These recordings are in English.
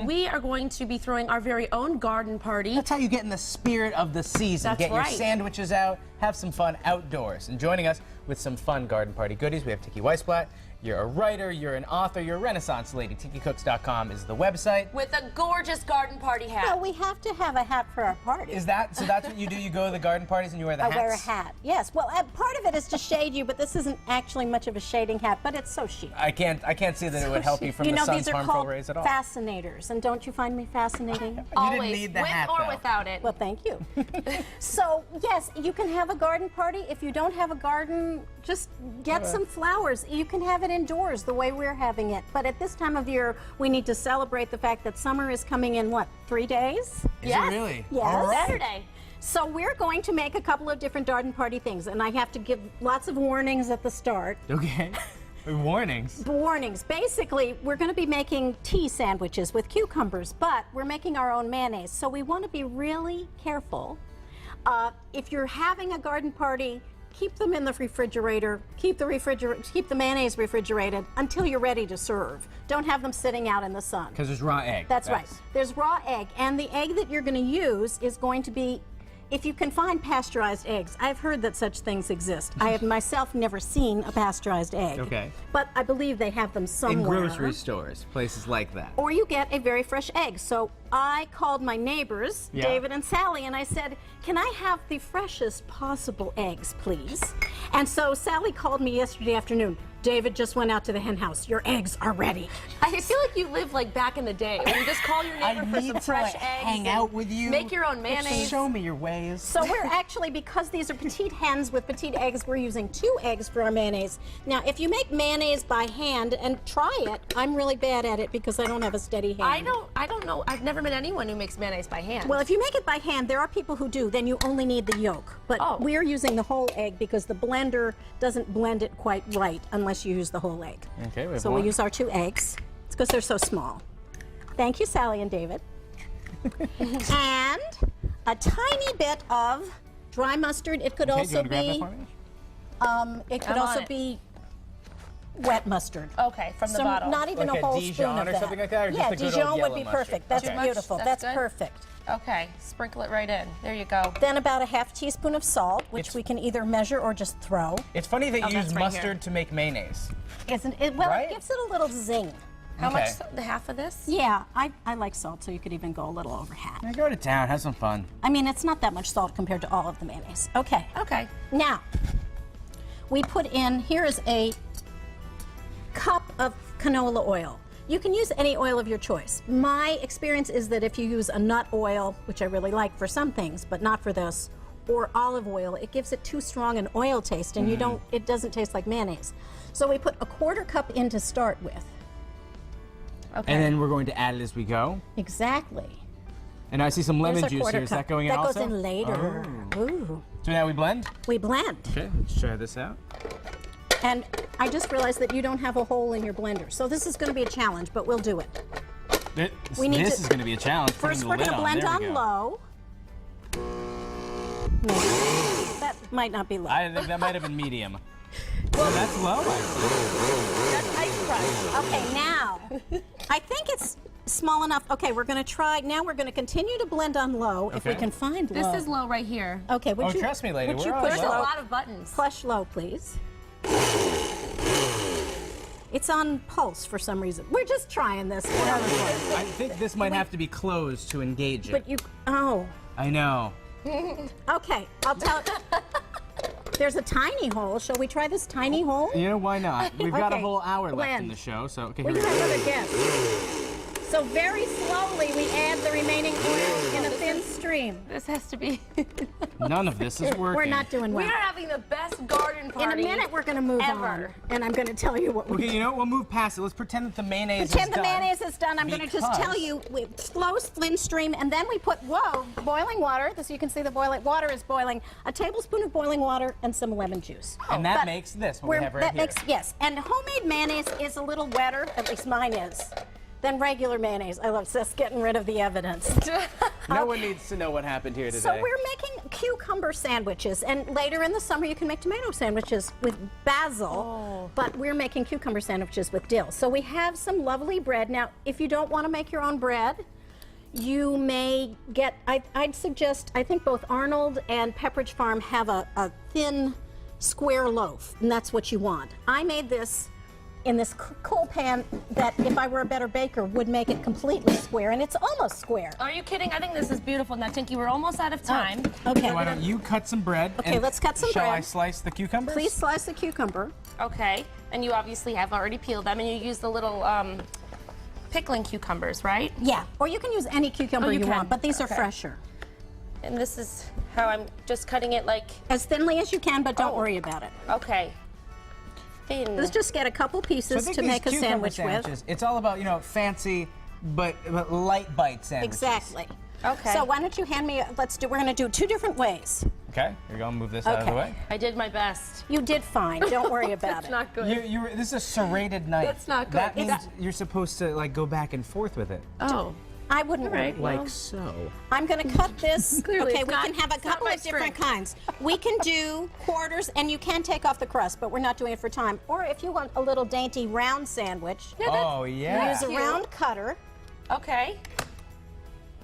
we are going to be throwing our very own garden party. That's how you get in the spirit of the season. That's get your right. sandwiches out, have some fun outdoors. And joining us with some fun garden party goodies, we have Tinky Weisblat. You're a writer, you're an author, you're a Renaissance lady. TinkyCooks.com is the website. With a gorgeous garden party hat. Well, we have to have a hat for our party. Is that, so that's what you do? You go to the garden parties and you wear the hats? I wear a hat, yes. Well, part of it is to shade you, but this isn't actually much of a shading hat, but it's so chic. I can't see that it would help you from the sun's harmful rays at all. These are called fascinators, and don't you find me fascinating? Always, you didn't need the with hat, or though. without it. Well, thank you. So, yes, you can have a garden party. If you don't have a garden, just get some flowers. You can have it indoors the way we're having it. But at this time of year, we need to celebrate the fact that summer is coming in, what, 3 days? Is it really? Yes. All right. Saturday. So we're going to make a couple of different garden party things, and I have to give lots of warnings at the start. Okay. Warnings. Warnings. Basically, we're going to be making tea sandwiches with cucumbers, but we're making our own mayonnaise. So we want to be really careful. If you're having a garden party, keep them in the refrigerator. Keep the mayonnaise refrigerated until you're ready to serve. Don't have them sitting out in the sun. Because there's raw egg. That's right. There's raw egg, and the egg that you're going to use is going to be, if you can find pasteurized eggs. I've heard that such things exist. I have myself never seen a pasteurized egg. Okay. But I believe they have them somewhere. In grocery stores, places like that. Or you get a very fresh egg. So I called my neighbors, David and Sally, and I said, can I have the freshest possible eggs, please? And so Sally called me yesterday afternoon. David just went out to the hen house. Your eggs are ready. I feel like you live like back in the day when you just call your neighbor for some fresh eggs. Hang out with you. Make your own mayonnaise. Show me your ways. So we're actually, because these are petite hens with petite eggs, we're using 2 eggs for our mayonnaise. Now, if you make mayonnaise by hand, and try it, I'm really bad at it because I don't have a steady hand. I don't know. I've never met anyone who makes mayonnaise by hand. Well, if you make it by hand, there are people who do. Then you only need the yolk. But we're using the whole egg because the blender doesn't blend it quite right unless you use the whole egg. Okay, so we'll use our 2 eggs. It's because they're so small. Thank you, Sally and David. And a tiny bit of dry mustard. It could also be. It could also be wet mustard. Okay, from the bottle. Not even Like a whole Dijon spoon of or that. something like that, or yeah, just the good Dijon old would be yellow perfect. mustard? That's Okay. beautiful. That's That's good? perfect. Okay, sprinkle it right in. There you go. Then about a ½ teaspoon of salt, which we can either measure or just throw. It's funny that you use that's right mustard here. to make mayonnaise. Isn't it? Well, Right? it gives it a little zing. How Okay. much? The half of this? Yeah, I like salt, so you could even go a little over half. Now go to town, have some fun. I mean, it's not that much salt compared to all of the mayonnaise. Okay. Okay. Now, we put in, here is a cup of canola oil. You can use any oil of your choice. My experience is that if you use a nut oil, which I really like for some things, but not for this, or olive oil, it gives it too strong an oil taste, and it doesn't taste like mayonnaise. So we put a ¼ cup in to start with. Okay. And then we're going to add it as we go. Exactly. And I see some lemon There's a juice here. ¼ Is cup. that going in that also? goes in later. Oh. Ooh. So now we blend? We blend. Okay, let's try this out. And I just realized that you don't have a hole in your blender. So this is going to be a challenge, but we'll do it. This to- is going to be a challenge. First, putting we're the going to lid blend There we on go. low. Maybe. That might not be low. I think that might have been medium. Well, that's low. That's ice crunch. Okay, now, I think it's small enough. Okay, we're going to try. Now we're going to continue to blend on low if we Okay. can find low. This is low right here. Okay, would Oh, you, trust me, lady, would you we're on push There's low. a low? lot of buttons. Push low, please. It's on pulse for some reason. We're just trying this. I think this might have to be closed to engage it. But you, oh. I know. Okay, I'll tell. There's a tiny hole. Shall we try this tiny hole? You know, why not? We've got a Okay, whole hour left in blend. the show, so okay, Well, here you we have go. another guess. So very slowly we add the remaining oil in a thin stream. This has to be. None of this is working. We're not doing We well. are having the best garden In party. a minute we're going to move ever. on, and I'm going to tell you what we Okay, you know what? We'll move past it. Let's pretend that the mayonnaise Pretend is the done. mayonnaise is done. I'm going to just tell you, we slow thin stream, and then we put, boiling water. So you can see the water is boiling. A tablespoon of boiling water and some lemon juice. And that But makes this, what we have right here. Yes. And homemade mayonnaise is a little wetter, at least mine is. than regular mayonnaise. I love this, getting rid of the evidence. No one needs to know what happened here today. So we're making cucumber sandwiches, and later in the summer you can make tomato sandwiches with basil, but we're making cucumber sandwiches with dill. So we have some lovely bread. Now, if you don't want to make your own bread, you may get, I'd suggest, I think both Arnold and Pepperidge Farm have a thin square loaf, and that's what you want. I made this in this coal pan that, if I were a better baker, would make it completely square, and it's almost square. Are you kidding? I think this is beautiful. Now, Tinky, we're almost out of time. Okay. So why don't you cut some bread? Okay, and let's cut some shall bread. I slice the cucumbers? Please slice the cucumber. Okay. And you obviously have already peeled them, and you use the little pickling cucumbers, right? Yeah, or you can use any cucumber you you can. want, but these are Okay. fresher. And this is how I'm just cutting it like, As thinly as you can, but don't Oh. worry about it. okay. Thin. Let's just get a couple So I pieces think to these make a cucumber sandwich sandwiches, it's all about, you know, fancy but light bite sandwiches. Exactly. Okay. So why don't you hand me, we're gonna do 2 different ways. Okay, here you go. Move this out of the Okay. way. I did my best. You did fine, don't worry about it. Not good. This is a serrated knife. That's not good. That means It's- you're supposed to like go back and forth with it, Oh. I wouldn't worry. right. Well- like so. I'm gonna cut this. Clearly, Okay, it's we not- can have a it's not couple my of different strength. kinds. We can do quarters, and you can take off the crust, but we're not doing it for time. Or if you want a little dainty round sandwich, Oh yeah. use a Cute. round cutter. Okay.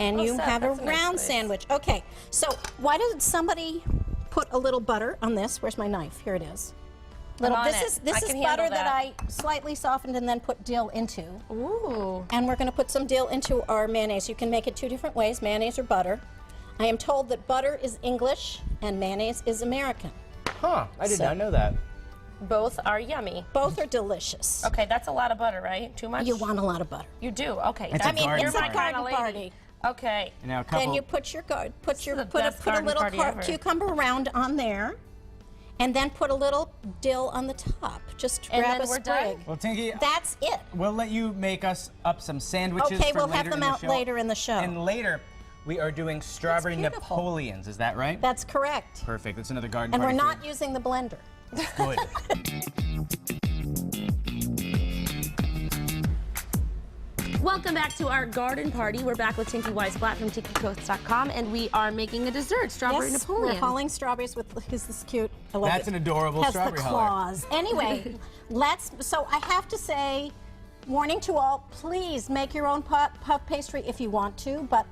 And Well you said. have That's a a nice round slice. sandwich. Okay, so why did somebody put a little butter on this? Where's my knife? Here it is. Little. on This it. is I this is can butter handle that that. I slightly softened and then put dill into. Ooh. And we're going to put some dill into our mayonnaise. You can make it 2 different ways, mayonnaise or butter. I am told that butter is English and mayonnaise is American. Huh? I did So- not know that. Both are yummy. Both are delicious. Okay, that's a lot of butter, right? Too much? You want a lot of butter. You do. Okay. It's That's- a garden it's a party. garden Kinda lady. party. Okay. And now a couple. Then you put your put the a best garden little party ever. cucumber round on there, and then put a little dill on the top. Just And grab then a we're done? sprig. Well, Tinky, That's it. we'll let you make us up some sandwiches. Okay, for we'll later have them in the out show. later in the show. And later, we are doing strawberry beautiful. Napoleons. Is that right? That's correct. Perfect. That's another garden And we're party. not using the blender. Good. Welcome back to our garden party. We're back with Tinky Weisblat from TinkyCoats.com, and we are making a dessert, strawberry Yes, Napoleon. we're hauling strawberries with. Is this cute? I love That's it. an adorable Has strawberry the hauler. claws. Anyway, So I have to say, warning to all: please make your own puff pastry if you want to, but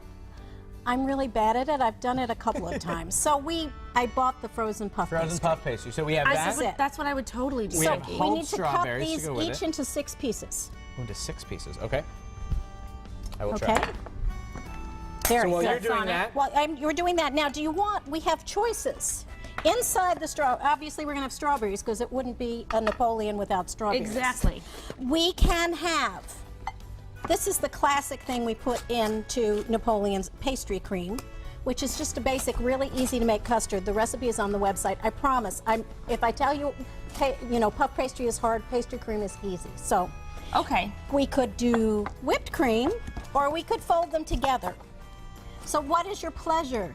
I'm really bad at it. I've done it a couple of times. So I bought the frozen puff Frozen pastry. puff pastry. So we have I that. it. That's what I would totally do. We So have we whole need to cut strawberries to these go with each it. into 6 pieces. Into 6 pieces. Okay. I will Okay. try. Very So while good. you're doing on it. that, Well, you're doing that now. Do you want? We have choices. Inside the straw, obviously we're going to have strawberries because it wouldn't be a Napoleon without strawberries. Exactly. We can have. This is the classic thing we put into Napoleon's pastry cream, which is just a basic, really easy to make custard. The recipe is on the website. I promise. If I tell you, puff pastry is hard, pastry cream is easy. So Okay. we could do whipped cream, or we could fold them together. So what is your pleasure?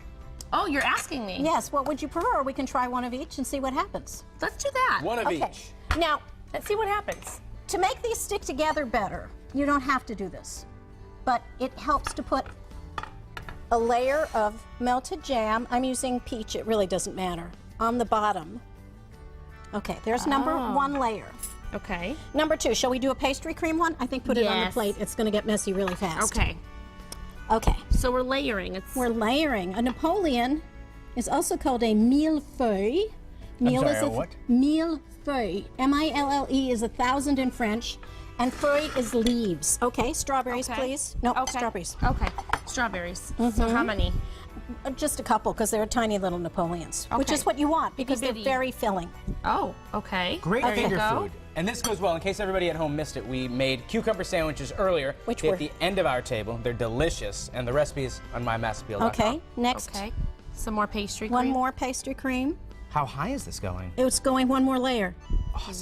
Oh, you're asking me. Yes, what would you prefer? We can try one of each and see what happens. Let's do that. one of Okay. each. Now, Let's see what happens. to make these stick together better, you don't have to do this, but it helps to put a layer of melted jam. I'm using peach, it really doesn't matter, on the bottom. Okay, there's number 1 layer. Okay. Number 2, shall we do a pastry cream one? I think put it on the Yes. plate. It's going to get messy really fast. Okay. Okay. So we're layering. We're layering. A Napoleon is also called a millefeuille. Meal sorry, is a what? Millefeuille. M-I-L-L-E is 1,000 in French, and feuille is leaves. Okay, strawberries, Okay. please. No, Okay. strawberries. Okay. Strawberries. So how many? Just a couple, because they're tiny little Napoleons, which Okay. is what you want, because they're Itty-bitty. very filling. Oh, okay. Great There you finger go. food. And this goes well. In case everybody at home missed it, we made cucumber sandwiches earlier. Which at were- the end of our table. They're delicious, and the recipe is on mymassappeal.com. Okay, next, Okay. Some more pastry one cream. more pastry cream. How high is this going? It's going one more layer.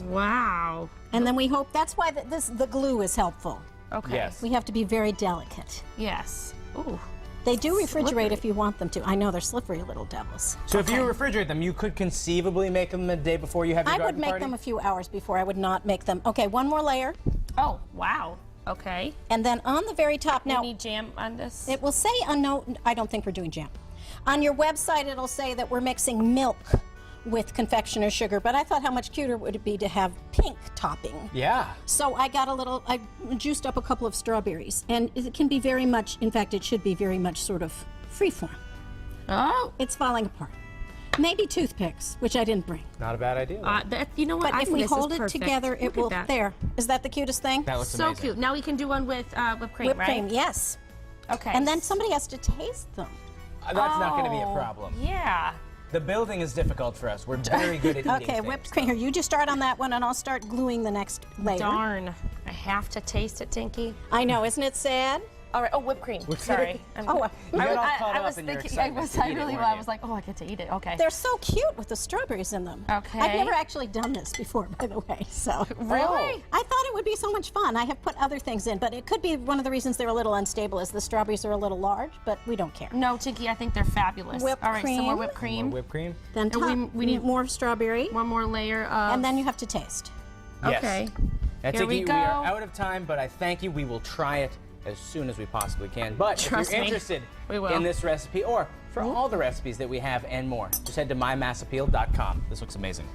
Wow. And then we hope, that's why the glue is helpful. Okay. Yes. We have to be very delicate. Yes. Ooh. They do refrigerate Slippery. if you want them to. I know, they're slippery little devils. So if you refrigerate them, you could conceivably make them the day before you have your I would garden make party? them a few hours before. I would not make them. Okay, one more layer. Oh, wow. Okay. And then on the very top, now We need jam on this. it will say, no, I don't think we're doing jam. On your website, it'll say that we're mixing milk with confectioner's sugar, but I thought how much cuter would it be to have pink topping. Yeah. So I juiced up a couple of strawberries, and it can be very much, in fact, it should be very much sort of freeform. Oh. It's falling apart. Maybe toothpicks, which I didn't bring. Not a bad idea. You know what? But I if think we this is hold it perfect. together, it Look at will. that. There. Is that the cutest thing? That looks So amazing. cute. Now we can do one with whipped cream, Whipped right? cream, yes. Okay. And then somebody has to taste them. That's not going to be a problem. Yeah. The building is difficult for us. We're very good at eating Okay, things, whipped cream. Here, you just start on that one, and I'll start gluing the next layer. Darn. I have to taste it, Tinky. I know, isn't it sad? All right. Oh, whipped cream. Sorry. Oh, You got all caught I up was in your thinking. excitement to eat it, weren't you? was like, oh, I get to eat it. Okay. they're so cute with the strawberries in them. Okay. I've never actually done this before, by the way. So Really? I thought it would be so much fun. I have put other things in, but it could be one of the reasons they're a little unstable is the strawberries are a little large, but we don't care. No, Tinky, I think they're fabulous. Whipped All right, some more cream. whipped cream. More whipped cream? Then And we need more strawberry, one more layer of. and then you have to taste. Yes. Okay. Now, Here Tinky, we go. are out of time, but I thank you. We will try it as soon as we possibly can. But Trust if you're me. interested We will. in this recipe or for all the recipes that we have and more, just head to mymassappeal.com. This looks amazing.